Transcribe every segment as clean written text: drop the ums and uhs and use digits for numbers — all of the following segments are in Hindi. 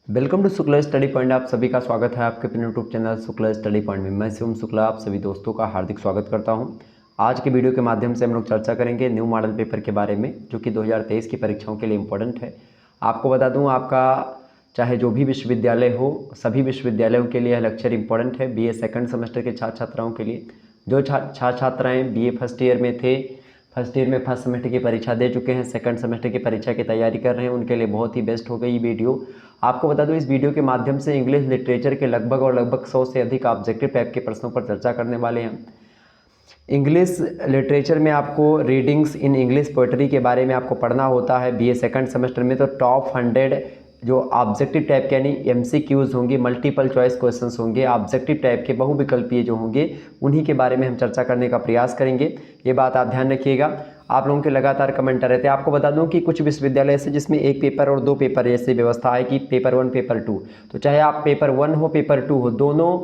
Welcome to Shukla study point. आप सभी का स्वागत है आपके अपने YouTube channel Shukla study point में। मैं शिवम शुक्ला आप सभी दोस्तों का हार्दिक स्वागत करता हूं। आज के वीडियो के माध्यम से हम लोग चर्चा करेंगे न्यू मॉडल पेपर के बारे में, जो कि 2023 की परीक्षाओं के लिए इम्पोर्टेंट है। आपको बता दूं, आपका चाहे जो भी विश्वविद्यालय हो, सभी विश्वविद्यालयों के लिए यह लेक्चर इंपॉर्टेंट है। BA सेकंड सेमेस्टर के छात्र छात्राओं के लिए, जो छात्र छात्राएँ BA फर्स्ट ईयर में थे, फर्स्ट ईयर में फर्स्ट सेमेस्टर की परीक्षा दे चुके हैं, सेकंड सेमेस्टर की परीक्षा की तैयारी कर रहे हैं, उनके लिए बहुत ही बेस्ट हो गई ये वीडियो। आपको बता दूं, इस वीडियो के माध्यम से इंग्लिश लिटरेचर के लगभग 100 से अधिक ऑब्जेक्टिव टाइप के प्रश्नों पर चर्चा करने वाले हैं। इंग्लिश लिटरेचर में आपको रीडिंग्स इन इंग्लिश पोएट्री के बारे में आपको पढ़ना होता है BA सेकंड सेमेस्टर में। तो टॉप 100 जो ऑब्जेक्टिव टाइप के यानी MCQs होंगे, मल्टीपल चॉइस क्वेश्चंस होंगे, ऑब्जेक्टिव टाइप के बहुविकल्पीय जो होंगे, उन्हीं के बारे में हम चर्चा करने का प्रयास करेंगे। ये बात आप ध्यान रखिएगा। आप लोगों के लगातार कमेंट आ रहे थे। आपको बता दूं कि कुछ विश्वविद्यालय ऐसे जिसमें एक पेपर और 2 पेपर ऐसी व्यवस्था है कि पेपर 1 पेपर 2, तो चाहे आप पेपर 1 हो पेपर 2 हो, दोनों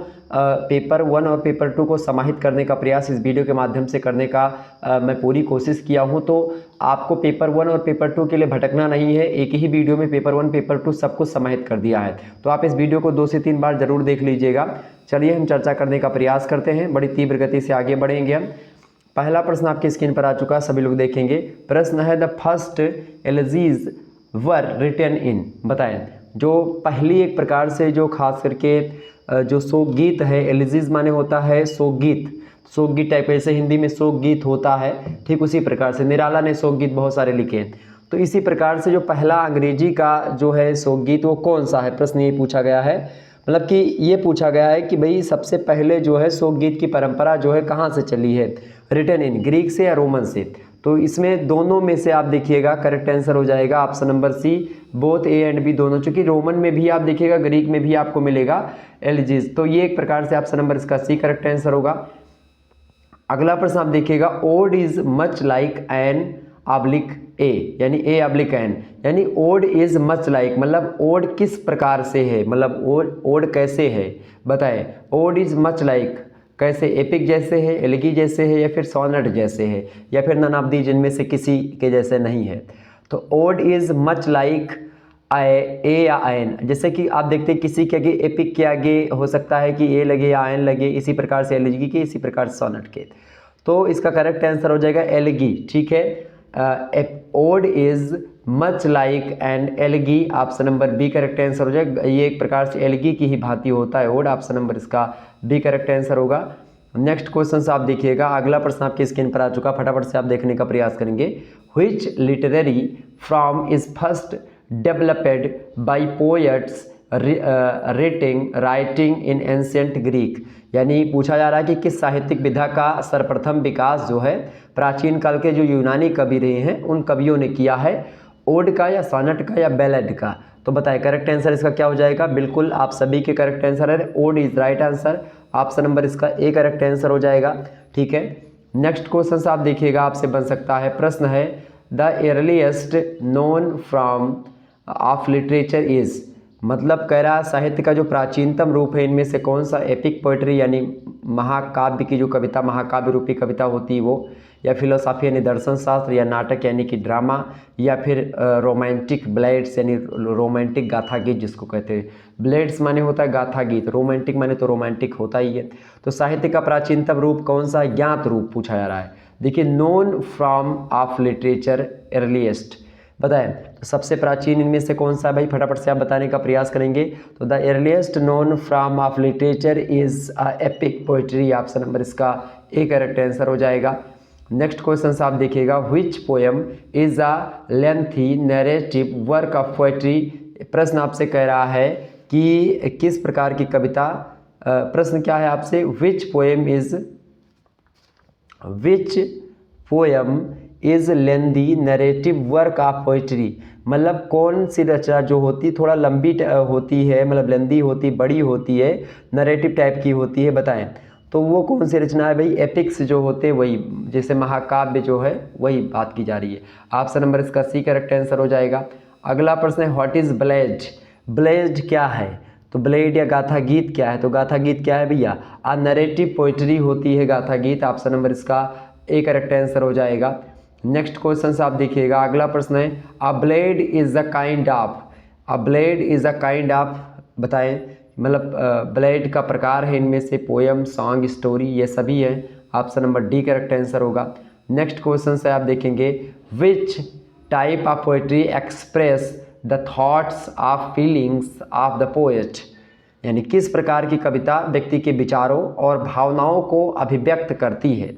पेपर 1 और पेपर 2 को समाहित करने का प्रयास इस वीडियो के माध्यम से करने का मैं पूरी कोशिश किया हूं। तो आपको पेपर 1 और पेपर 2 के लिए भटकना नहीं है, एक ही वीडियो में पेपर 1 पेपर 2 सब कुछ समाहित कर दिया है। तो आप इस वीडियो को 2 से 3 बार जरूर देख लीजिएगा। चलिए हम चर्चा करने का प्रयास करते हैं, बड़ी तीव्र गति से आगे बढ़ेंगे हम। पहला प्रश्न आपकी स्क्रीन पर आ चुका है, सभी लोग देखेंगे। प्रश्न है the first elegies were written in. बताएं, जो पहली एक प्रकार से जो खास करके जो शोक गीत है, एलिजीज माने होता है शोक गीत, शोक गीत टाइप, ऐसे हिंदी में शोक गीत होता है, ठीक उसी प्रकार से निराला ने शोक गीत बहुत सारे लिखे हैं। तो इसी प्रकार से जो पहला अंग्रेजी का जो है शोक गीत वो कौन सा है, प्रश्न ये पूछा गया है। मतलब कि ये पूछा गया है कि भाई सबसे पहले जो है शोक गीत की परंपरा जो है कहाँ से चली है, रिटन इन, ग्रीक से या रोमन से। तो इसमें दोनों में से आप देखिएगा करेक्ट आंसर हो जाएगा option number C, both A and B दोनों, चूंकि रोमन में भी आप देखिएगा, ग्रीक में भी आपको मिलेगा एलिजीज। तो ये एक प्रकार से ऑप्शन नंबर इसका सी करेक्ट आंसर होगा। अगला प्रश्न आप देखिएगा, ode is much like N oblique A, यानी ए ऑब्लिक एन, यानी ओड इज मच लाइक, मतलब ओड किस प्रकार से है, मतलब ओड कैसे है, बताएं। ओड इज मच लाइक कैसे, एपिक जैसे है, एलिगी जैसे है, या फिर सोनेट जैसे है, या फिर नन ऑफ दी, जिनमें से किसी के जैसे नहीं है। तो ode is much like A या एन, जैसे कि आप देखते हैं किसी के आगे, एपिक के आगे हो सकता है कि ए लगे या एन लगे, इसी प्रकार से एलिगी के, इसी प्रकार से सोनेट के। तो इसका करेक्ट आंसर हो जाएगा एलिगी, ठीक है। Ode is much like an elegy, option number B correct answer हो जाएगा। ये एक प्रकार से एलिगी की ही भांति होता है ओड, ऑप्शन नंबर इसका बी करेक्ट आंसर होगा। नेक्स्ट क्वेश्चन से आप देखिएगा, अगला प्रश्न आपकी स्क्रीन पर आ चुका, फटाफट से आप देखने का प्रयास करेंगे। Which literary form is first developed by poets writing in ancient Greek, यानी पूछा जा रहा है कि किस साहित्यिक विधा का सर्वप्रथम विकास जो है प्राचीन काल के जो यूनानी कवि रहे हैं उन कवियों ने किया है, ओड का या सोनेट का या बैलेड का। तो बताएं करेक्ट आंसर इसका क्या हो जाएगा। बिल्कुल आप सभी के करेक्ट आंसर है, ode is right answer, option number इसका ए करेक्ट आंसर हो जाएगा, ठीक है। नेक्स्ट क्वेश्चन आप देखिएगा, आपसे बन सकता है। प्रश्न है the earliest known from of literature is, मतलब कह रहा साहित्य का जो प्राचीनतम रूप है इनमें से कौन सा, एपिक पोएट्री यानी महाकाव्य की जो कविता, महाकाव्य रूपी कविता होती है वो, या फिलोसॉफी यानी दर्शन शास्त्र, या नाटक यानी कि ड्रामा, या फिर रोमांटिक ब्लेड्स यानी रोमांटिक गाथा गीत जिसको कहते हैं। ब्लेड्स माने होता है गाथा गीत, रोमांटिक माने तो रोमांटिक होता ही है। तो साहित्य का प्राचीनतम रूप कौन सा, ज्ञात रूप पूछा जा रहा है। देखिए, known from of literature earliest, बताएं तो सबसे प्राचीन इनमें से कौन सा है भाई, फटाफट से आप बताने का प्रयास करेंगे। तो the earliest known from of literature is epic poetry, option number इसका ए करेक्ट आंसर हो जाएगा। नेक्स्ट क्वेश्चन आप देखिएगा, which poem is a lengthy narrative work of poetry, प्रश्न आपसे कह रहा है कि किस प्रकार की कविता, प्रश्न क्या है आपसे, which poem is lengthy narrative work of poetry, मतलब कौन सी रचना जो होती थोड़ा लंबी होती है, मतलब लेंदी होती, बड़ी होती है, नरेटिव टाइप की होती है, बताएं तो वो कौन सी रचना है भाई। एपिक्स जो होते हैं वही, जैसे महाकाव्य जो है वही बात की जा रही है, ऑप्शन नंबर इसका सी करेक्ट आंसर हो जाएगा। अगला प्रश्न है व्हाट इज ब्लेड, ब्लेड क्या है, तो ब्लेड या गाथा गीत क्या है, तो गाथा गीत क्या है भैया, आ नरेटिव पोइट्री होती है गाथा गीत, ऑप्शन नंबर इसका ए करेक्ट आंसर हो जाएगा। नेक्स्ट क्वेश्चन आप देखिएगा, अगला प्रश्न है a blade is the kind of, a blade is a kind of, बताएं, मतलब ब्लेड का प्रकार है इनमें से, पोएम, सॉन्ग, स्टोरी, ये सभी है। Option number D correct answer होगा। नेक्स्ट क्वेश्चन से आप देखेंगे, which type of poetry express the thoughts of feelings of the poet, यानी किस प्रकार की कविता व्यक्ति के विचारों और भावनाओं को अभिव्यक्त करती है।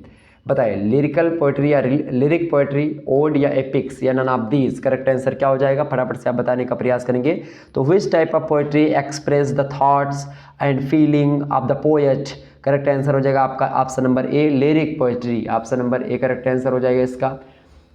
बताइए, लिरिकल पोएट्री या लिरिक पोएट्री, ओड या एपिक्स, या none of these. Correct answer क्या हो जाएगा, फटाफट से आप बताने का प्रयास करेंगे। तो which type of poetry express the thoughts and feeling of the poet, correct answer हो जाएगा आपका option number A, lyric poetry. Option number A correct answer हो जाएगा इसका।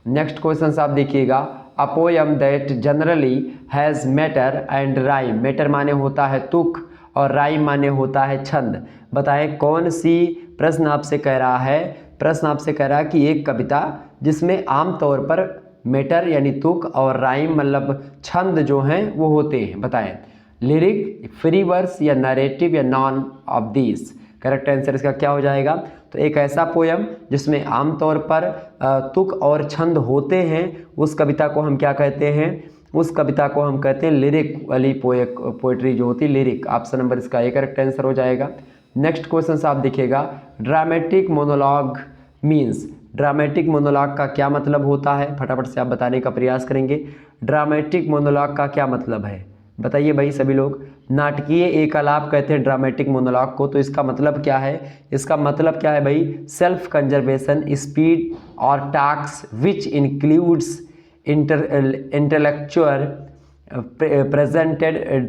नेक्स्ट क्वेश्चन आप देखिएगा, a poem that generally has matter and rhyme, matter माने होता है तुक और राइम माने होता है छंद। बताएं कौन सी, प्रश्न आपसे कह रहा है, प्रश्न आपसे कह रहा है कि एक कविता जिसमें आमतौर पर मैटर यानी तुक और राइम मतलब छंद जो हैं वो होते हैं। बताएं, लिरिक, फ्री वर्स या नरेटिव या none of these. Correct answer इसका क्या हो जाएगा, तो एक ऐसा पोयम जिसमें आमतौर पर तुक और छंद होते हैं उस कविता को हम क्या कहते हैं, उस कविता को हम कहते हैं लिरिक वाली पोएट्री जो होती है, लिरिक। ऑप्शन नंबर इसका ए करेक्ट आंसर हो जाएगा। नेक्स्ट क्वेश्चन आप देखिएगा, dramatic monologue means, dramatic monologue का क्या मतलब होता है, फटाफट से आप बताने का प्रयास करेंगे। ड्रामेटिक मोनोलॉग का क्या मतलब है, बताइए भाई सभी लोग। नाटकीय एकलाप कहते हैं ड्रामेटिक मोनोलॉग को, तो इसका मतलब क्या है, इसका मतलब क्या है भाई, सेल्फ कंजर्वेशन, स्पीड और task which includes intellectual presented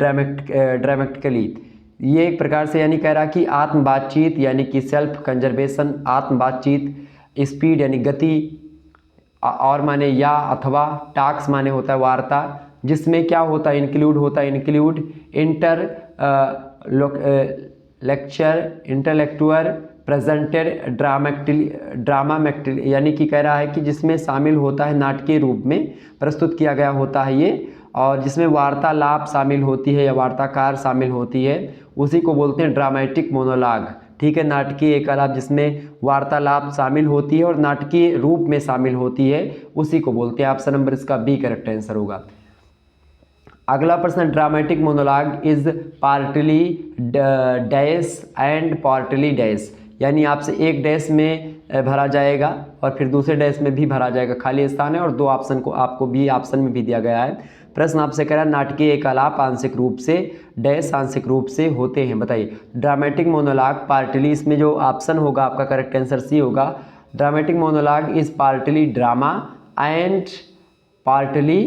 dramatically. ये एक प्रकार से यानी कह रहा कि आत्म बातचीत यानी कि सेल्फ कंजर्वेशन, आत्म बातचीत, स्पीड यानी गति, और माने या अथवा, टास्क माने होता है वार्ता, जिसमें क्या होता है, इंक्लूड होता है, इंक्लूड इंटेलेक्चुअल प्रेजेंटेड ड्रामाटिकली, यानी कि कह रहा है कि जिसमें शामिल होता है, नाटकीय रूप में प्रस्तुत किया गया होता है ये, और जिसमें वार्तालाप शामिल होती है या वार्ताकार शामिल होती है, उसी को बोलते हैं ड्रामेटिक मोनोलॉग। ठीक है, नाटकीय एकलाप जिसमें वार्तालाप शामिल होती है और नाटकीय रूप में शामिल होती है, उसी को बोलते हैं। ऑप्शन नंबर इसका बी करेक्ट आंसर होगा। अगला प्रश्न, dramatic monologue is partly dash and partly dash, यानी आपसे एक डैश में भरा जाएगा और फिर दूसरे डैश में भी भरा जाएगा, खाली स्थान है, और दो ऑप्शन को आपको बी ऑप्शन में भी दिया गया है। प्रश्न आपसे कह रहा है नाटकीय एकलाप आंशिक रूप से डैश आंशिक रूप से होते हैं। बताइए, ड्रामेटिक मोनोलॉग पार्टली, इसमें जो ऑप्शन होगा आपका करेक्ट आंसर सी होगा। Dramatic monologue is partly drama and partly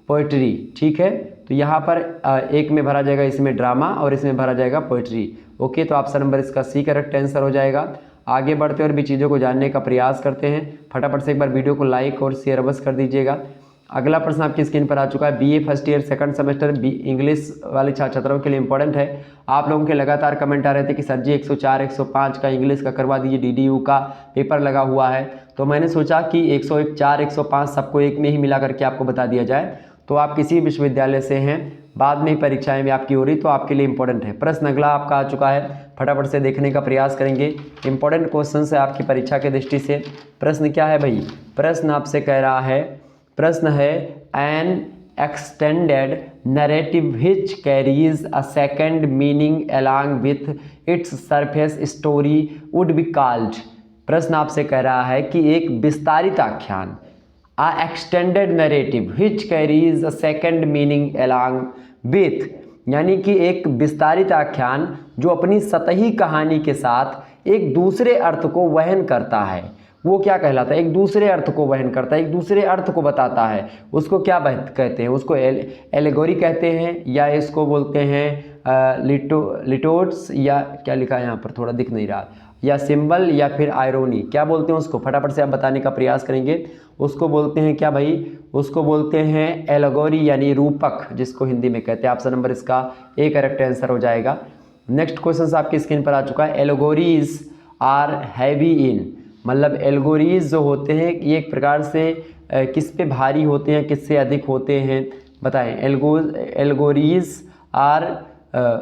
poetry. ठीक है, तो यहाँ पर एक में भरा जाएगा इसमें ड्रामा और इसमें भरा जाएगा पोएट्री। ओके, तो ऑप्शन नंबर इसका सी करेक्ट आंसर हो जाएगा। आगे बढ़ते और भी चीज़ों को जानने का प्रयास करते हैं। फटाफट से एक बार वीडियो को लाइक और शेयर अवश्य कर दीजिएगा। अगला प्रश्न आपकी स्क्रीन पर आ चुका है, BA first year second semester B English वाले छात्र छात्राओं के लिए इंपॉर्टेंट है। आप लोगों के लगातार कमेंट आ रहे थे कि सर जी 104 105 का इंग्लिश का करवा दीजिए, डीडीयू का पेपर लगा हुआ है, तो मैंने सोचा कि 104 105 सबको एक में ही मिला करके आपको बता दिया जाए। तो आप किसी विश्वविद्यालय से हैं, बाद में ही परीक्षाएं भी आपकी हो रही, तो आपके लिए इंपॉर्टेंट है। प्रश्न अगला आपका आ चुका है, फटाफट से देखने का प्रयास करेंगे। इंपॉर्टेंट क्वेश्चन है आपकी परीक्षा के दृष्टि से। प्रश्न क्या है भाई, प्रश्न आपसे कह रहा है, प्रश्न है an extended narrative which carries a second meaning along with its surface story would be called. प्रश्न आपसे कह रहा है कि एक विस्तारित आख्यान, a extended narrative which carries a second meaning along with, यानी कि एक विस्तारित आख्यान जो अपनी सतही कहानी के साथ एक दूसरे अर्थ को वहन करता है, वो क्या कहलाता है, एक दूसरे अर्थ को वहन करता है, एक दूसरे अर्थ को बताता है, उसको क्या कहते हैं, उसको एलेगोरी कहते हैं, या इसको बोलते हैं लिटोट्स, या क्या लिखा है यहाँ पर थोड़ा दिख नहीं रहा, या सिंबल, या फिर आयरोनी, क्या बोलते हैं उसको, फटाफट से आप बताने का प्रयास करेंगे। उसको बोलते हैं क्या भाई, उसको बोलते हैं एलेगोरी यानी रूपक, जिसको हिंदी में कहते हैं। ऑप्शन नंबर इसका ए करेक्ट आंसर हो जाएगा। नेक्स्ट क्वेश्चन आपकी स्क्रीन पर आ चुका है, एलेगोरीज आर हैवी इन, मतलब एल्गोरीज जो होते हैं ये एक प्रकार से किस पे भारी होते हैं, किससे अधिक होते हैं, बताएं। एल्गोरीज आर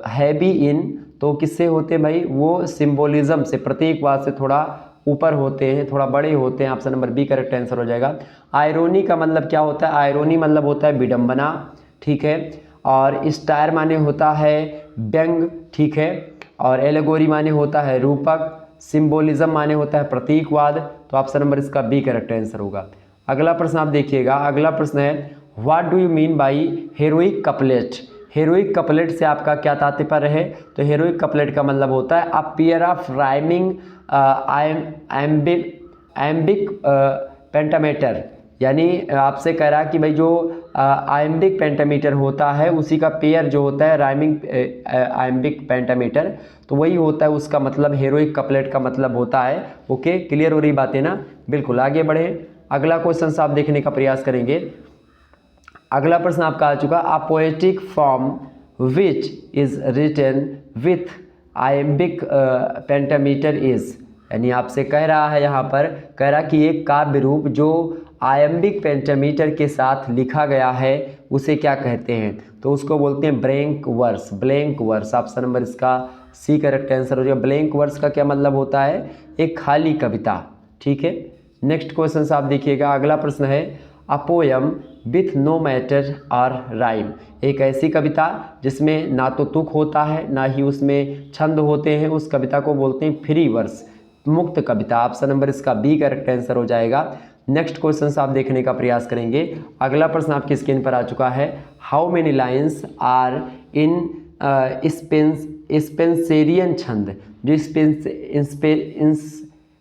हैवी इन, तो किससे होते हैं भाई, वो सिंबोलिज्म से, प्रतीकवाद से थोड़ा ऊपर होते हैं, थोड़ा बड़े होते हैं। Option number B correct answer हो जाएगा। आयरोनी का मतलब क्या होता है, आयरोनी मतलब होता है विडंबना, ठीक है। और स्टायर माने होता है व्यंग, ठीक है, और एलेगोरी माने होता है रूपक, सिंबोलिज्म माने होता है प्रतीकवाद। तो ऑप्शन नंबर इसका बी करेक्ट आंसर होगा। अगला प्रश्न आप देखिएगा, अगला प्रश्न है what do you mean by heroic couplet. Heroic couplet से आपका क्या तात्पर्य है? तो हेरोइक कपलेट का मतलब होता है a pair of rhyming iambic pentameter, यानी आपसे कह रहा है कि भाई जो आयम्बिक पेंटामीटर होता है उसी का पेयर जो होता है राइमिंग आयम्बिक पेंटामीटर, तो वही होता है, उसका मतलब हेरोइक कपलेट का मतलब होता है। ओके, क्लियर हो रही बातें ना? बिल्कुल, आगे बढ़े। अगला क्वेश्चन आप देखने का प्रयास करेंगे। अगला प्रश्न आपका आ चुका, a poetic form which is written with iambic pentameter is, यानी आपसे कह रहा है यहाँ पर, कह रहा कि एक काव्य रूप जो आयम्बिक पेंटामीटर के साथ लिखा गया है उसे क्या कहते हैं? तो उसको बोलते हैं blank verse. Blank verse, option number इसका सी करेक्ट आंसर हो जाएगा। ब्लैंक वर्स का क्या मतलब होता है? एक खाली कविता, ठीक है। नेक्स्ट क्वेश्चन आप देखिएगा, अगला प्रश्न है a poem with no matter और राइम, एक ऐसी कविता जिसमें ना तो तुक होता है ना ही उसमें छंद होते हैं, उस कविता को बोलते हैं फ्री वर्स, मुक्त कविता। ऑप्शन नंबर इसका बी करेक्ट आंसर हो जाएगा। नेक्स्ट क्वेश्चन आप देखने का प्रयास करेंगे। अगला प्रश्न आपकी स्क्रीन पर आ चुका है, how many lines are in Spenserian छंद, जो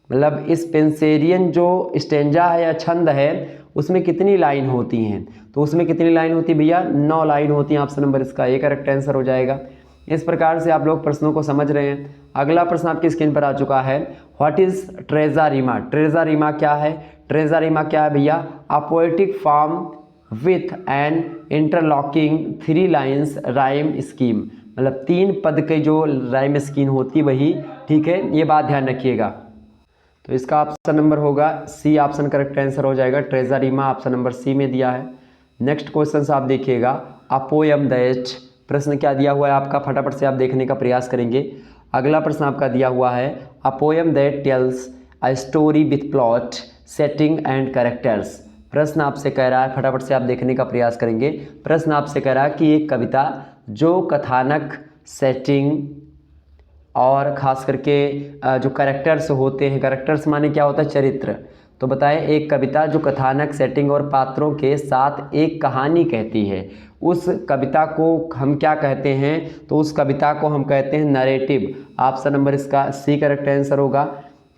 मतलब स्पेंसेरियन जो स्टेंजा है या छंद है उसमें कितनी लाइन होती हैं? तो उसमें कितनी लाइन होती है भैया? 9 लाइन होती हैं। ऑप्शन नंबर इसका ए करेक्ट आंसर हो जाएगा। इस प्रकार से आप लोग प्रश्नों को समझ रहे हैं। अगला प्रश्न आपकी स्क्रीन पर आ चुका है, what is treasure Reema. Treasure Reema क्या है? ट्रेजा रीमा क्या है भैया? अ poetic form with an interlocking 3 lines rhyme scheme, मतलब 3 पद के जो राइम स्कीम होती वही, ठीक है, ये बात ध्यान रखिएगा। तो इसका ऑप्शन नंबर होगा सी, ऑप्शन करेक्ट आंसर हो जाएगा। ट्रेजा रीमा ऑप्शन नंबर सी में दिया है। नेक्स्ट क्वेश्चन आप देखिएगा, अ पोयम दैट, प्रश्न क्या दिया हुआ है आपका, फटाफट से आप देखने का प्रयास करेंगे। अगला प्रश्न आपका दिया हुआ है, a poem that tells a story with plot setting and characters. प्रश्न आपसे कह रहा है, फटाफट से आप देखने का प्रयास करेंगे। प्रश्न आपसे कह रहा है कि एक कविता जो कथानक, सेटिंग और ख़ास करके जो कैरेक्टर्स होते हैं, कैरेक्टर्स माने क्या होता है? चरित्र। तो बताएं, एक कविता जो कथानक, सेटिंग और पात्रों के साथ एक कहानी कहती है, उस कविता को हम क्या कहते हैं? तो उस कविता को हम कहते हैं नरेटिव। ऑप्शन नंबर इसका सी करेक्ट आंसर होगा।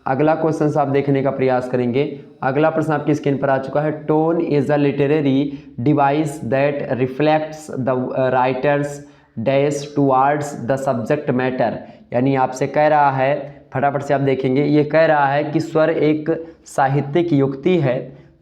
अगला क्वेश्चन आप देखने का प्रयास करेंगे। अगला प्रश्न आपकी स्क्रीन पर आ चुका है, tone is a literary device that reflects the writers dash towards the subject matter, यानी आपसे कह रहा है, फटाफट से आप देखेंगे, ये कह रहा है कि स्वर एक साहित्यिक युक्ति है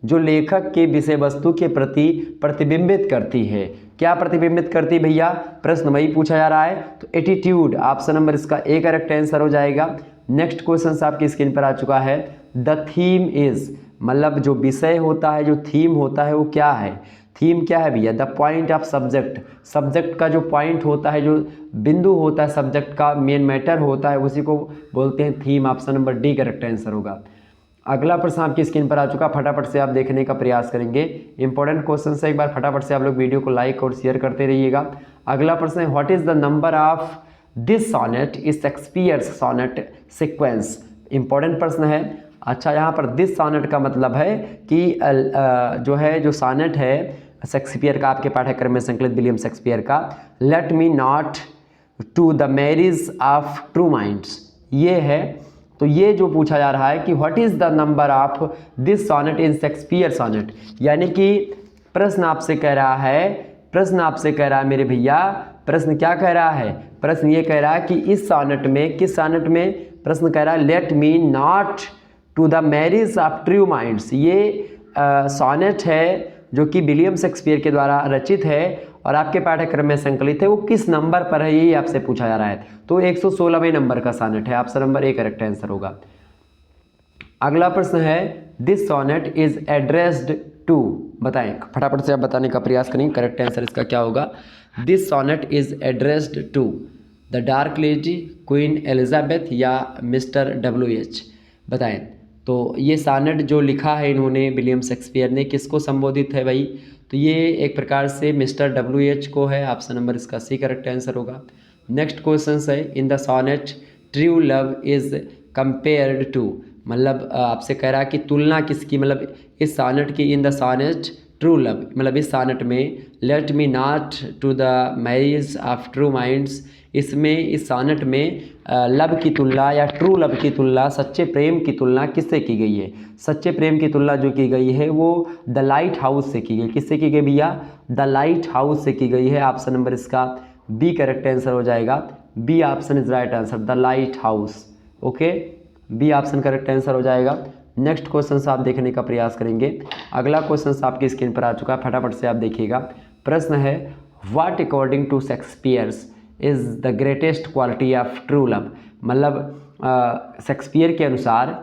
जो लेखक के विषय वस्तु के प्रति प्रतिबिंबित करती है। क्या प्रतिबिंबित करती है भैया? प्रश्न वही पूछा जा रहा है। तो एटीट्यूड, ऑप्शन नंबर इसका ए करेक्ट आंसर हो जाएगा। नेक्स्ट क्वेश्चन आपकी स्क्रीन पर आ चुका है, द थीम इज, मतलब जो विषय होता है, जो थीम होता है वो क्या है? थीम क्या है भैया? The point of subject, subject का जो पॉइंट होता है, जो बिंदु होता है सब्जेक्ट का, मेन मैटर होता है, उसी को बोलते हैं theme. Option number D correct answer होगा। अगला प्रश्न आपकी स्क्रीन पर आ चुका, फटाफट से आप देखने का प्रयास करेंगे। इंपॉर्टेंट क्वेश्चन से एक बार फटाफट से आप लोग वीडियो को लाइक और शेयर करते रहिएगा। अगला प्रश्न है, what is the number of this sonnet is Shakespeare's sonnet sequence. Important प्रश्न है। अच्छा, यहाँ पर दिस सॉनेट का मतलब है कि जो है, जो सॉनेट है शेक्सपियर का, आपके पाठ्यक्रम में संकलित विलियम शेक्सपियर का, let me not to the marriage of true minds, ये है। तो ये जो पूछा जा रहा है कि what is the number of this sonnet in Shakespeare sonnet, यानी कि प्रश्न आपसे कह रहा है, प्रश्न आपसे कह रहा है मेरे भैया, प्रश्न क्या कह रहा है? प्रश्न ये कह रहा है कि इस सॉनेट में, किस सॉनेट में? प्रश्न कह रहा है let me not to the marriage of true minds. ये सॉनेट है जो कि विलियम शेक्सपियर के द्वारा रचित है और आपके पाठ्यक्रम में संकलित है। वो किस नंबर पर है, यही आपसे पूछा जा रहा है। तो 116वें नंबर का सॉनेट है। Option number A correct answer होगा। अगला प्रश्न है, this sonnet is addressed to, बताएं, फटाफट से आप बताने का प्रयास करें। करेक्ट आंसर इसका क्या होगा? This sonnet is addressed to the dark lady, Queen Elizabeth या मिस्टर WH, बताएं। तो ये सॉनेट जो लिखा है इन्होंने, विलियम शेक्सपियर ने, किसको संबोधित है भाई? तो ये एक प्रकार से मिस्टर WH को है, ऑप्शन नंबर इसका सी करेक्ट आंसर होगा। नेक्स्ट क्वेश्चन है, in the sonnet true love is compared to, मतलब आपसे कह रहा है कि तुलना किसकी, मतलब इस सोनेट की, in the sonnet true love, मतलब इस सोनेट में let me not to the marriage of true minds, इसमें इस सोनेट में लव की तुलना या ट्रू लव की तुलना, सच्चे प्रेम की तुलना किससे की गई है? सच्चे प्रेम की तुलना जो की गई है वो द लाइट हाउस से की गई। किससे की गई भैया? द लाइट हाउस से की गई है। ऑप्शन नंबर इसका बी करेक्ट आंसर हो जाएगा। B option is right answer, the lighthouse. Okay, B option correct answer हो जाएगा। नेक्स्ट क्वेश्चन आप देखने का प्रयास करेंगे। अगला क्वेश्चन आपकी स्क्रीन पर आ चुका है, फटाफट से आप देखिएगा। प्रश्न है, what according to Shakespeare's is the greatest quality of true love, मतलब शेक्सपियर के अनुसार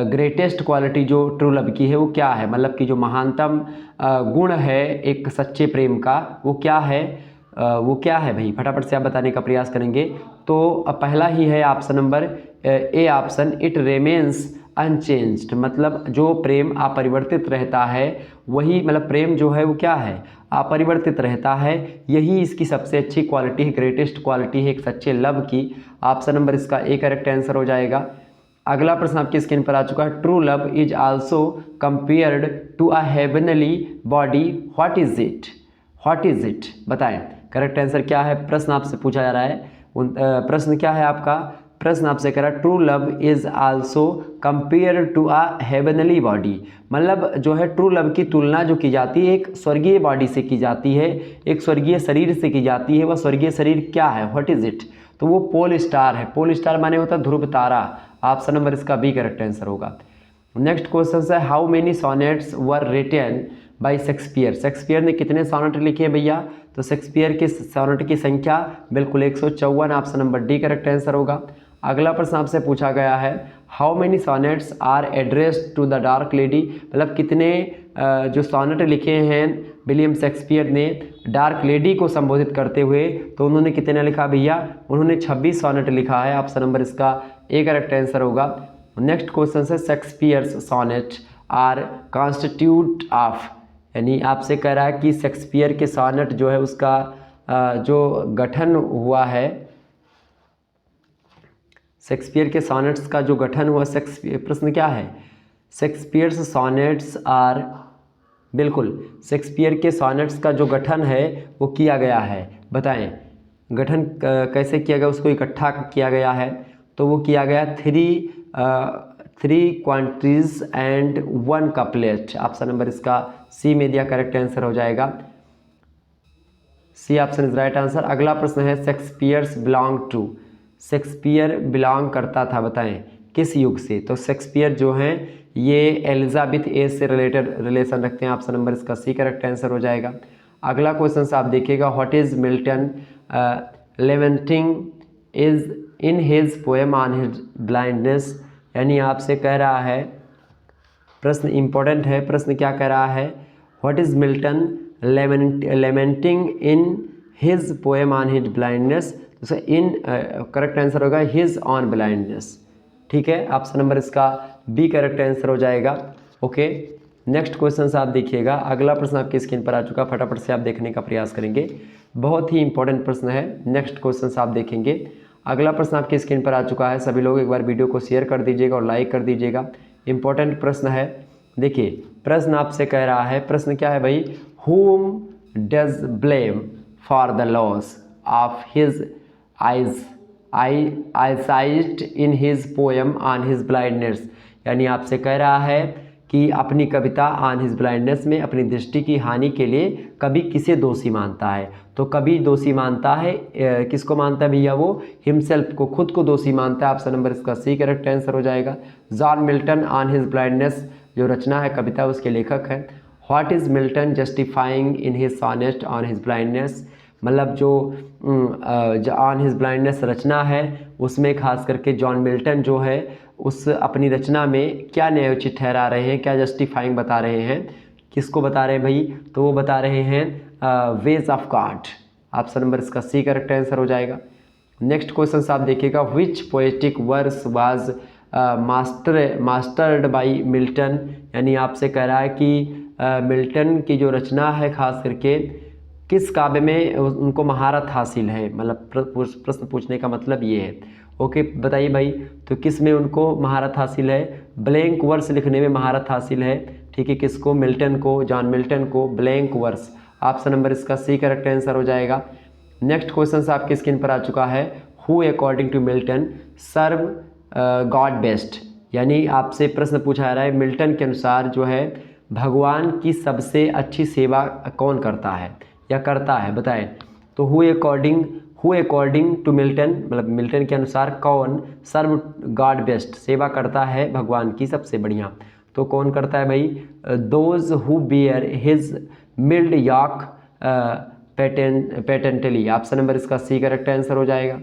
ग्रेटेस्ट क्वालिटी जो ट्रू लव की है वो क्या है, मतलब कि जो महानतम गुण है एक सच्चे प्रेम का, वो क्या है? वो क्या है भाई? फटाफट से आप बताने का प्रयास करेंगे। तो पहला ही है option number A option, it remains unchanged, मतलब जो प्रेम अपरिवर्तित रहता है वही, मतलब प्रेम जो है वो क्या है? अपरिवर्तित रहता है। यही इसकी सबसे अच्छी क्वालिटी है, ग्रेटेस्ट क्वालिटी है एक सच्चे लव की। ऑप्शन नंबर इसका ए करेक्ट आंसर हो जाएगा। अगला प्रश्न आपकी स्क्रीन पर आ चुका है, true love is also compared to a heavenly body, what is it? What is it बताएं, करेक्ट आंसर क्या है? प्रश्न आपसे पूछा जा रहा है। प्रश्न क्या है आपका? प्रश्न आपसे कह रहा है, true love is also compare to a heavenly body, मतलब जो है ट्रू लव की तुलना जो की जाती है एक स्वर्गीय बॉडी से की जाती है, एक स्वर्गीय शरीर से की जाती है। वह स्वर्गीय शरीर क्या है? What is it? तो वो पोल स्टार है। पोल स्टार माने होता है ध्रुव तारा। ऑप्शन नंबर इसका बी करेक्ट आंसर होगा। नेक्स्ट क्वेश्चन है, how many sonnets were written by Shakespeare, Shakespeare ने कितने सोनेट लिखे हैं भैया? तो शेक्सपियर के सोनेट की संख्या बिल्कुल 154, option number D correct answer होगा। अगला प्रश्न आपसे पूछा गया है, how many sonnets are addressed to the dark lady, मतलब कितने जो सोनेट लिखे हैं विलियम शेक्सपियर ने डार्क लेडी को संबोधित करते हुए, तो उन्होंने कितने लिखा भैया? उन्होंने 26 सोनेट लिखा है। ऑप्शन नंबर इसका ए करेक्ट आंसर होगा। नेक्स्ट क्वेश्चन है, Shakespeare's sonnet are constitute of, यानी आपसे कह रहा है कि शेक्सपियर के सोनेट जो है उसका जो गठन हुआ है, शेक्सपियर के सोनेट्स का जो गठन हुआ, प्रश्न क्या है? शेक्सपियर्स सोनेट्स आर, बिल्कुल शेक्सपियर के सोनेट्स का जो गठन है वो किया गया है। बताएं गठन कैसे किया गया, उसको इकट्ठा किया गया है। तो वो किया गया three quatrains and 1 couplet. Option number इसका सी में दिया करेक्ट आंसर हो जाएगा। C option is right answer. अगला प्रश्न है, Shakespeare's belong to, Shakespeare belong करता था, बताएं किस युग से? तो शेक्सपियर जो हैं ये एलिजाबेथ एज से रिलेशन रखते हैं। ऑप्शन नंबर इसका सी करेक्ट आंसर हो जाएगा। अगला क्वेश्चन आप देखिएगा, what is Milton lamenting is in his poem on his blindness, यानी आपसे कह रहा है, प्रश्न इंपॉर्टेंट है। प्रश्न क्या कह रहा है? What is Milton lamenting in his poem on his blindness, तो इन करेक्ट आंसर होगा हिज ऑन ब्लाइंडनेस। ठीक है, ऑप्शन नंबर इसका बी करेक्ट आंसर हो जाएगा। ओके, नेक्स्ट क्वेश्चन आप देखिएगा। अगला प्रश्न आपकी स्क्रीन पर आ चुका, फटाफट से आप देखने का प्रयास करेंगे। बहुत ही इंपॉर्टेंट प्रश्न है। नेक्स्ट क्वेश्चन आप देखेंगे। अगला प्रश्न आपकी स्क्रीन पर आ चुका है। सभी लोग एक बार वीडियो को शेयर कर दीजिएगा और लाइक कर दीजिएगा। इंपॉर्टेंट प्रश्न है। देखिए प्रश्न आपसे कह रहा है, प्रश्न क्या है भाई? whom does blame for the loss of his eyesight in his poem on his blindness, यानी आपसे कह रहा है कि अपनी कविता ऑन हिज ब्लाइंडनेस में अपनी दृष्टि की हानि के लिए कवि किसे दोषी मानता है? तो कवि दोषी मानता है, किसको मानता है भैया? वो हिमसेल्फ को, खुद को दोषी मानता है। ऑप्शन नंबर इसका सी करेक्ट आंसर हो जाएगा। John Milton on his blindness जो रचना है कविता, उसके लेखक हैं। What is Milton justifying in his sonnet on his blindness, मतलब जो ऑन हिज ब्लाइंडनेस रचना है उसमें खास करके जॉन मिल्टन जो है उस अपनी रचना में क्या न्यायोचित ठहरा रहे हैं, क्या जस्टिफाइंग बता रहे हैं? किसको बता रहे हैं भाई? तो वो बता रहे हैं ways of God. Option number इसका सी करेक्ट आंसर हो जाएगा। नेक्स्ट क्वेश्चन आप देखिएगा, which poetic verse was mastered by Milton, यानी आपसे कह रहा है कि मिल्टन की जो रचना है खास करके किस काव्य में उनको महारत हासिल है, मतलब प्रश्न पूछने का मतलब ये है। ओके बताइए भाई, तो किस में उनको महारत हासिल है? ब्लैंक वर्स लिखने में महारत हासिल है। ठीक है, किसको? मिल्टन को, जॉन मिल्टन को ब्लैंक वर्स। ऑप्शन नंबर इसका सी करेक्ट आंसर हो जाएगा। नेक्स्ट क्वेश्चन आपकी स्क्रीन पर आ चुका है। Who according to Milton serve God best, यानी आपसे प्रश्न पूछा जा रहा है मिल्टन के अनुसार जो है भगवान की सबसे अच्छी सेवा कौन करता है या करता है, बताएं। तो हु अकॉर्डिंग टू मिल्टन, मतलब मिल्टन के अनुसार कौन सर्व गॉड बेस्ट, सेवा करता है भगवान की सबसे बढ़िया, तो कौन करता है भाई? Those who bear his mild yoke patiently. Option number इसका सी करेक्ट आंसर हो जाएगा।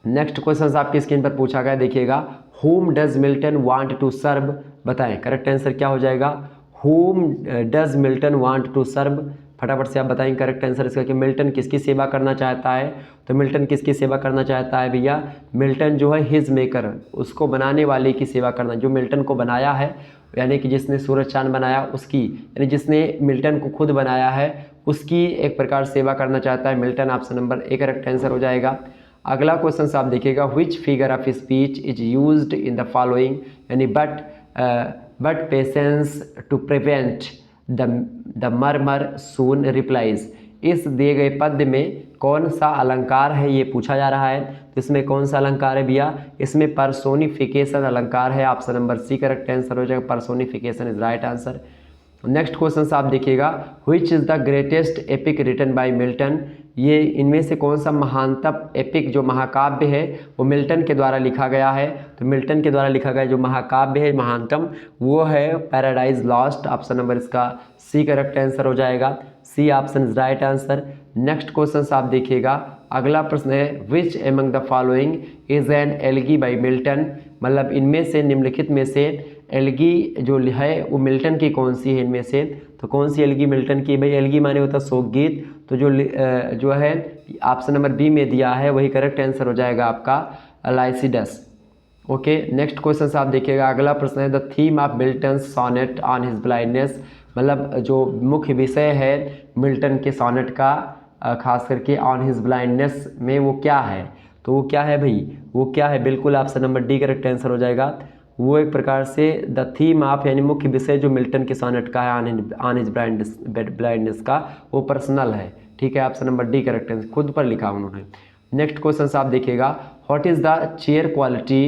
नेक्स्ट क्वेश्चन आपकी स्क्रीन पर पूछा गया, देखिएगा। whom does Milton want to serve, बताएं करेक्ट आंसर क्या हो जाएगा? whom does Milton want to serve, फटाफट से आप बताएं करेक्ट आंसर इसका कि मिल्टन किसकी सेवा करना चाहता है। तो मिल्टन किसकी सेवा करना चाहता है भैया? मिल्टन जो है हिज मेकर, उसको बनाने वाले की सेवा करना, जो मिल्टन को बनाया है, यानी कि जिसने सूरज चांद बनाया उसकी, यानी जिसने मिल्टन को खुद बनाया है उसकी एक प्रकार सेवा करना चाहता है Milton. Option number A correct answer हो जाएगा। अगला क्वेश्चन आप देखिएगा। Which figure of speech is used in the following, यानी but patience to prevent the murmur soon replies. इस दिए गए पद्य में कौन सा अलंकार है ये पूछा जा रहा है। तो इसमें कौन सा अलंकार है भैया? इसमें पर्सोनिफिकेशन अलंकार है। Option number C correct answer हो जाएगा। Personification is right answer. Next question आप देखिएगा। Which is the greatest epic written by Milton, ये इनमें से कौन सा महानतम एपिक जो महाकाव्य है वो मिल्टन के द्वारा लिखा गया है। तो मिल्टन के द्वारा लिखा गया जो महाकाव्य है महानतम वो है पैराडाइज लॉस्ट। ऑप्शन नंबर इसका सी करेक्ट आंसर हो जाएगा। C option is right answer. Next question आप देखिएगा। अगला प्रश्न है which among the following is an elegy by Milton, मतलब इनमें से निम्नलिखित में से एल्गी जो है वो मिल्टन की कौन सी है इनमें से। तो कौन सी एल्गी मिल्टन की? भाई एल्गी माने होता है शोकगीत, तो जो है ऑप्शन नंबर बी में दिया है वही करेक्ट आंसर हो जाएगा आपका लाइसिडस। ओके नेक्स्ट क्वेश्चन आप देखिएगा। अगला प्रश्न है the theme of Milton sonnet on his blindness, मतलब जो मुख्य विषय है मिल्टन के सोनेट का खास करके ऑन हिज ब्लाइंडनेस में वो क्या है। तो वो क्या है भाई? वो क्या है? बिल्कुल option number D correct answer हो जाएगा। वो एक प्रकार से द थीम ऑफ यानी मुख्य विषय जो मिल्टन के सोनेट का है ऑन हिज ब्लाइंडनेस का वो पर्सनल है। ठीक है, option number D correct answer खुद पर लिखा उन्होंने। नेक्स्ट क्वेश्चन आप देखिएगा। What is the chair quality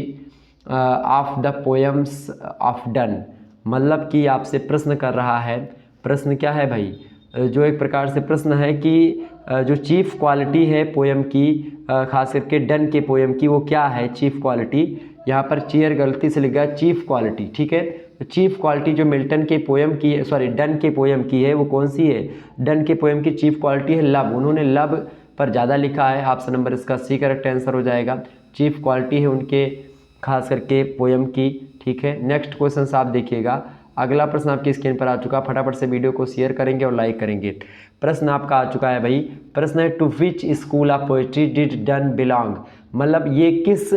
of the poems of done, मतलब कि आपसे प्रश्न कर रहा है। प्रश्न क्या है भाई? जो एक प्रकार से प्रश्न है कि जो चीफ क्वालिटी है पोएम की खास करके डन के पोएम की वो क्या है चीफ क्वालिटी। यहाँ पर चेयर गलती से लिख गया चीफ क्वालिटी। ठीक है, तो चीफ क्वालिटी जो मिल्टन के पोएम की डन के पोएम की है वो कौन सी है? डन के पोएम की चीफ क्वालिटी है लव। उन्होंने लव पर ज़्यादा लिखा है। ऑप्शन नंबर इसका सी करेक्ट आंसर हो जाएगा। चीफ क्वालिटी है उनके खास करके पोएम की। ठीक है, नेक्स्ट क्वेश्चन आप देखिएगा। अगला प्रश्न आपकी स्क्रीन पर आ चुका, फटाफट से वीडियो को शेयर करेंगे और लाइक करेंगे। प्रश्न आपका आ चुका है भाई। प्रश्न है to which school of poetry did Donne belong, मतलब ये किस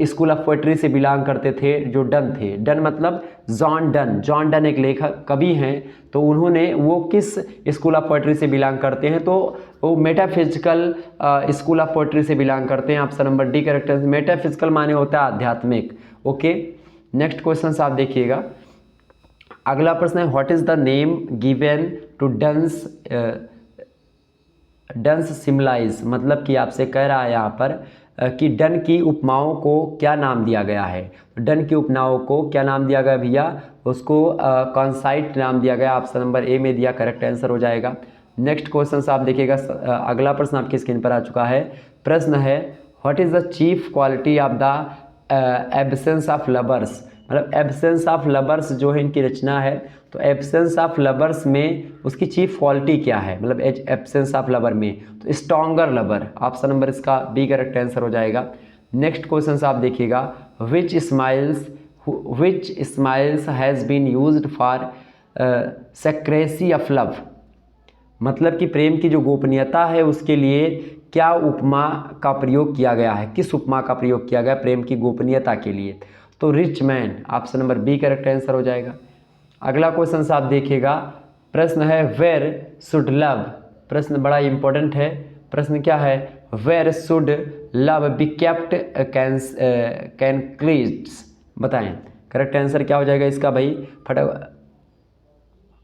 स्कूल ऑफ पोइट्री से बिलोंग करते थे जो डन थे। डन मतलब जॉन डन। जॉन डन एक लेखक कवि हैं, तो उन्होंने वो किस स्कूल ऑफ पोइट्री से बिलोंग करते हैं? तो वो मेटाफिजिकल स्कूल ऑफ पोइट्री से बिलोंग करते हैं। ऑप्शन नंबर डी करेक्ट है। मेटाफिजिकल माने होता है आध्यात्मिक। ओके नेक्स्ट क्वेश्चन आप देखिएगा। अगला प्रश्न है what is the name given to Donne's symbolize, मतलब कि आपसे कह रहा है यहाँ पर कि डन की उपमाओं को क्या नाम दिया गया है। डन की उपमाओं को क्या नाम दिया गया भैया? उसको कॉन्साइट नाम दिया गया। ऑप्शन नंबर ए में दिया करेक्ट आंसर हो जाएगा। नेक्स्ट क्वेश्चन आप देखिएगा। अगला प्रश्न आपकी स्क्रीन पर आ चुका है। प्रश्न है what is the chief quality of the absence of lovers, मतलब एब्सेंस ऑफ लवर्स जो है इनकी रचना है, तो एब्सेंस ऑफ लवर्स में उसकी चीफ क्वालिटी क्या है? मतलब एब्सेंस ऑफ लवर में तो स्ट्रॉन्गर लवर। ऑप्शन नंबर इसका बी करेक्ट आंसर हो जाएगा। नेक्स्ट क्वेश्चन आप देखिएगा। Which smiles has been used for secrecy of love, मतलब कि प्रेम की जो गोपनीयता है उसके लिए क्या उपमा का प्रयोग किया गया है? किस उपमा का प्रयोग किया गया प्रेम की गोपनीयता के लिए? तो rich man. Option number B correct answer हो जाएगा। अगला क्वेश्चन से आप देखिएगा, प्रश्न है वेयर शुड लव। प्रश्न बड़ा इंपॉर्टेंट है। प्रश्न क्या है, where should love be kept concretes. बताएं करेक्ट आंसर क्या हो जाएगा इसका भाई,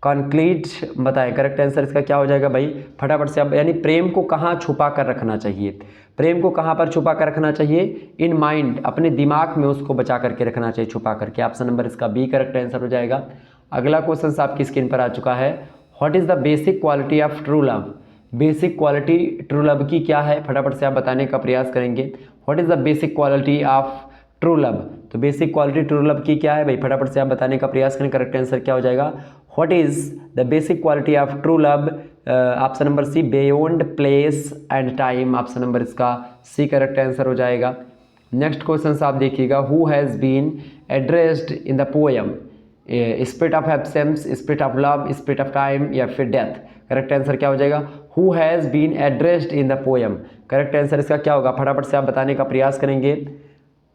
कॉन्क्रीट। बताएं करेक्ट आंसर इसका क्या हो जाएगा भाई, फटाफट से आप। यानी प्रेम को कहाँ छुपा कर रखना चाहिए, प्रेम को कहाँ पर छुपा कर रखना चाहिए, इन माइंड, अपने दिमाग में उसको बचा करके रखना चाहिए, छुपा करके। ऑप्शन नंबर इसका बी करेक्ट आंसर हो जाएगा। अगला क्वेश्चन आपकी स्क्रीन पर आ चुका है, what is the basic quality of true love. Basic quality true love की क्या है, फटाफट से आप बताने का प्रयास करेंगे। What is the basic quality of true love. तो बेसिक क्वालिटी ट्रू लव की क्या है भाई, फटाफट से आप बताने का प्रयास करें। करेक्ट आंसर क्या हो जाएगा, what is the basic quality of true love. Option number C, beyond place and time. Option number इसका सी करेक्ट आंसर हो जाएगा। नेक्स्ट क्वेश्चन आप देखिएगा, who has been addressed in the poem, spirit of absence, spirit of love, spirit of time या फिर डेथ। करेक्ट आंसर क्या हो जाएगा, who has been addressed in the poem. Correct answer इसका क्या होगा, फटाफट से आप बताने का प्रयास करेंगे।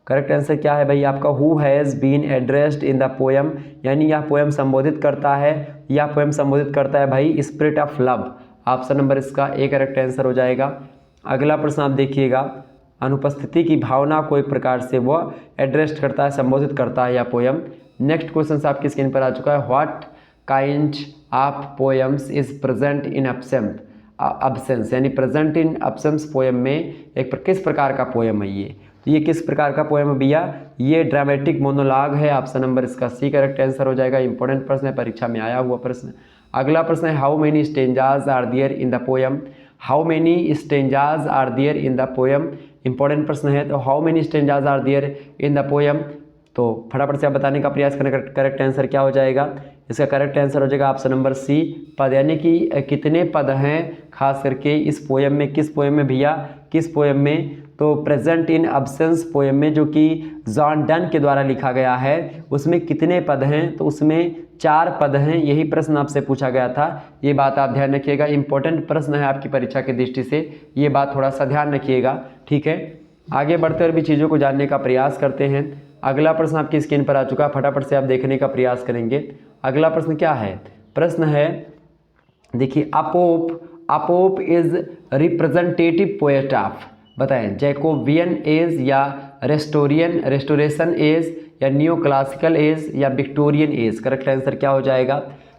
करेक्ट आंसर क्या है भाई आपका, who has been addressed in the poem, यानी यह पोएम संबोधित करता है, यह पोएम संबोधित करता है भाई spirit of love. Option number इसका ए करेक्ट आंसर हो जाएगा। अगला प्रश्न आप देखिएगा, अनुपस्थिति की भावना को एक प्रकार से वह एड्रेस्ड करता है, संबोधित करता है यह पोएम। नेक्स्ट क्वेश्चन आपकी स्क्रीन पर आ चुका है, what kind of poems is present in absence, यानी प्रेजेंट इन अब्सेंस पोएम में किस प्रकार का पोएम है ये, तो ये किस प्रकार का पोएम है भैया, ये ड्रामेटिक मोनोलॉग है। ऑप्शन नंबर इसका सी करेक्ट आंसर हो जाएगा। इंपॉर्टेंट प्रश्न है, परीक्षा में आया हुआ प्रश्न। अगला प्रश्न है, how many stanzas are there in the poem. How many stanzas are there in the poem, important प्रश्न है। तो how many stanzas are there in the poem, तो फटाफट से आप बताने का प्रयास करें। करेक्ट आंसर क्या हो जाएगा, इसका करेक्ट आंसर हो जाएगा ऑप्शन नंबर सी, पद। यानी कि कितने पद हैं खास करके इस पोएम में, किस पोएम में भैया, किस पोएम में, तो प्रेजेंट इन अब्सेंस पोएम में जो कि जॉन डन के द्वारा लिखा गया है, उसमें कितने पद हैं, तो उसमें 4 पद हैं। यही प्रश्न आपसे पूछा गया था, ये बात आप ध्यान रखिएगा। इंपॉर्टेंट प्रश्न है आपकी परीक्षा की दृष्टि से, ये बात थोड़ा सा ध्यान रखिएगा, ठीक है। आगे बढ़ते हुए भी चीज़ों को जानने का प्रयास करते हैं। अगला प्रश्न आपकी स्क्रीन पर आ चुका है, फटाफट से आप देखने का प्रयास करेंगे। अगला प्रश्न क्या है, प्रश्न है देखिए, अपोप इज रिप्रेजेंटेटिव पोएट ऑफ। बताएं जैकोबियन एज या रेस्टोरेशन एज या न्यू क्लासिकल एज या विक्टोरियन एज। करेक्ट आंसर क्या हो जाएगा।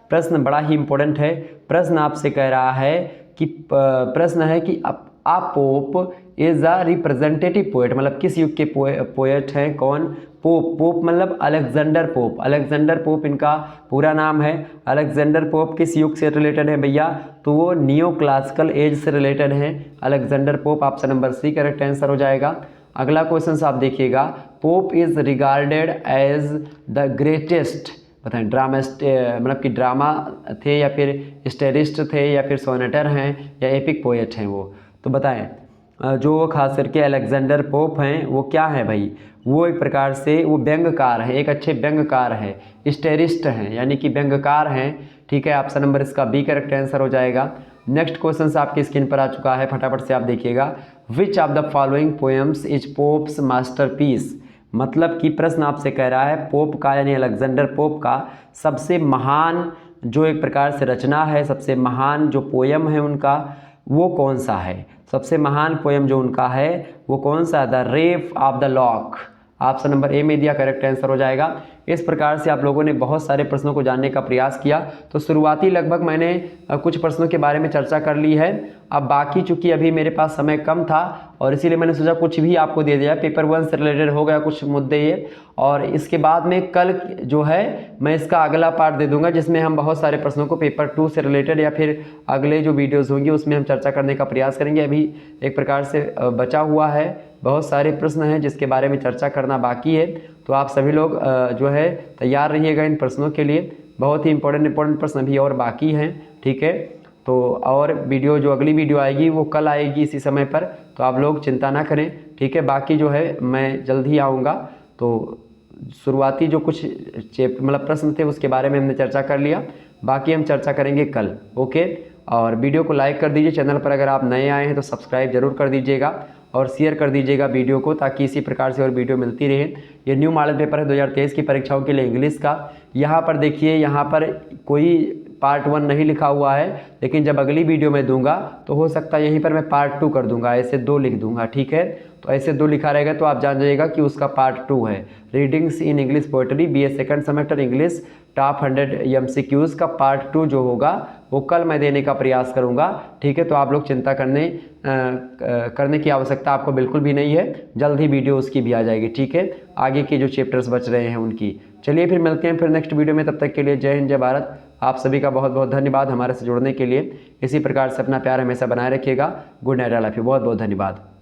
प्रश्न बड़ा ही इंपॉर्टेंट है। प्रश्न आपसे कह रहा है कि प्रश्न है कि अपोप इज अ रिप्रेजेंटेटिव पोएट, मतलब किस युग के पोएट हैं, कौन, पोप मतलब अलेक्जेंडर पोप। अलेक्जेंडर पोप इनका पूरा नाम है। अलेक्जेंडर पोप किस युग से रिलेटेड है भैया, तो वो नियो क्लासिकल एज से रिलेटेड हैं Alexander Pope. Option number C correct answer हो जाएगा। अगला क्वेश्चन आप देखिएगा, Pope is regarded as the greatest. बताएं ड्रामिस्ट, मतलब कि ड्रामा थे या फिर स्टेरिस्ट थे या फिर सोनेटर हैं या एपिक पोएट हैं वो, तो बताएं जो खास करके अलेक्जेंडर पोप हैं वो क्या है भाई, वो एक प्रकार से वो व्यंग्यकार है, एक अच्छे व्यंग्यकार है, स्टेरिस्ट हैं यानी कि व्यंग्यकार हैं, ठीक है। ऑप्शन नंबर इसका बी करेक्ट आंसर हो जाएगा। नेक्स्ट क्वेश्चन आपकी स्क्रीन पर आ चुका है, फटाफट से आप देखिएगा, which of the following poems is pops masterpiece. मतलब कि प्रश्न आपसे कह रहा है पोप का यानी अलेक्जेंडर पोप का सबसे महान जो एक प्रकार से रचना है, सबसे महान जो पोएम है उनका, वो कौन सा है। सबसे महान पोएम जो उनका है वो कौन सा, the ref of the lock. Option number ए में दिया करेक्ट आंसर हो जाएगा। इस प्रकार से आप लोगों ने बहुत सारे प्रश्नों को जानने का प्रयास किया। तो शुरुआती लगभग मैंने कुछ प्रश्नों के बारे में चर्चा कर ली है। अब बाकी चूंकि अभी मेरे पास समय कम था और इसीलिए मैंने सोचा कुछ भी आपको दे दिया। पेपर 1 से रिलेटेड हो गया कुछ मुद्दे ये, और इसके बाद में कल जो है मैं इसका अगला पार्ट दे दूंगा जिसमें हम बहुत सारे प्रश्नों को पेपर 2 से रिलेटेड या फिर अगले जो वीडियोज़ होंगी उसमें हम चर्चा करने का प्रयास करेंगे। अभी एक प्रकार से बचा हुआ है, बहुत सारे प्रश्न हैं जिसके बारे में चर्चा करना बाकी है। तो आप सभी लोग जो है तैयार रहिएगा इन प्रश्नों के लिए। बहुत ही इंपॉर्टेंट प्रश्न अभी और बाकी हैं, ठीक है। तो और वीडियो जो अगली वीडियो आएगी वो कल आएगी इसी समय पर, तो आप लोग चिंता ना करें, ठीक है। बाकी जो है मैं जल्द ही आऊँगा। तो शुरुआती जो कुछ मतलब प्रश्न थे उसके बारे में हमने चर्चा कर लिया, बाकी हम चर्चा करेंगे कल, ओके। और वीडियो को लाइक कर दीजिए, चैनल पर अगर आप नए आए हैं तो सब्सक्राइब जरूर कर दीजिएगा। और शेयर कर दीजिएगा वीडियो को, ताकि इसी प्रकार से और वीडियो मिलती रहे। ये न्यू मॉडल पेपर है 2023 की परीक्षाओं के लिए इंग्लिश का। यहाँ पर देखिए, यहाँ पर कोई पार्ट 1 नहीं लिखा हुआ है, लेकिन जब अगली वीडियो में दूंगा तो हो सकता है यहीं पर मैं पार्ट 2 कर दूंगा, ऐसे 2 लिख दूंगा, ठीक है। तो ऐसे 2 लिखा रहेगा तो आप जान जाइएगा कि उसका पार्ट 2 है। Readings in English poetry BA second semester English top 100 MCQs का पार्ट 2 जो होगा वो कल मैं देने का प्रयास करूंगा, ठीक है। तो आप लोग चिंता करने की आवश्यकता आपको बिल्कुल भी नहीं है, जल्द ही वीडियो उसकी भी आ जाएगी, ठीक है, आगे के जो चैप्टर्स बच रहे हैं उनकी। चलिए फिर मिलते हैं फिर नेक्स्ट वीडियो में, तब तक के लिए जय हिंद जय भारत। आप सभी का बहुत बहुत धन्यवाद हमारे से जुड़ने के लिए। इसी प्रकार से अपना प्यार हमेशा बनाए रखिएगा। Good night, I love you. बहुत बहुत धन्यवाद।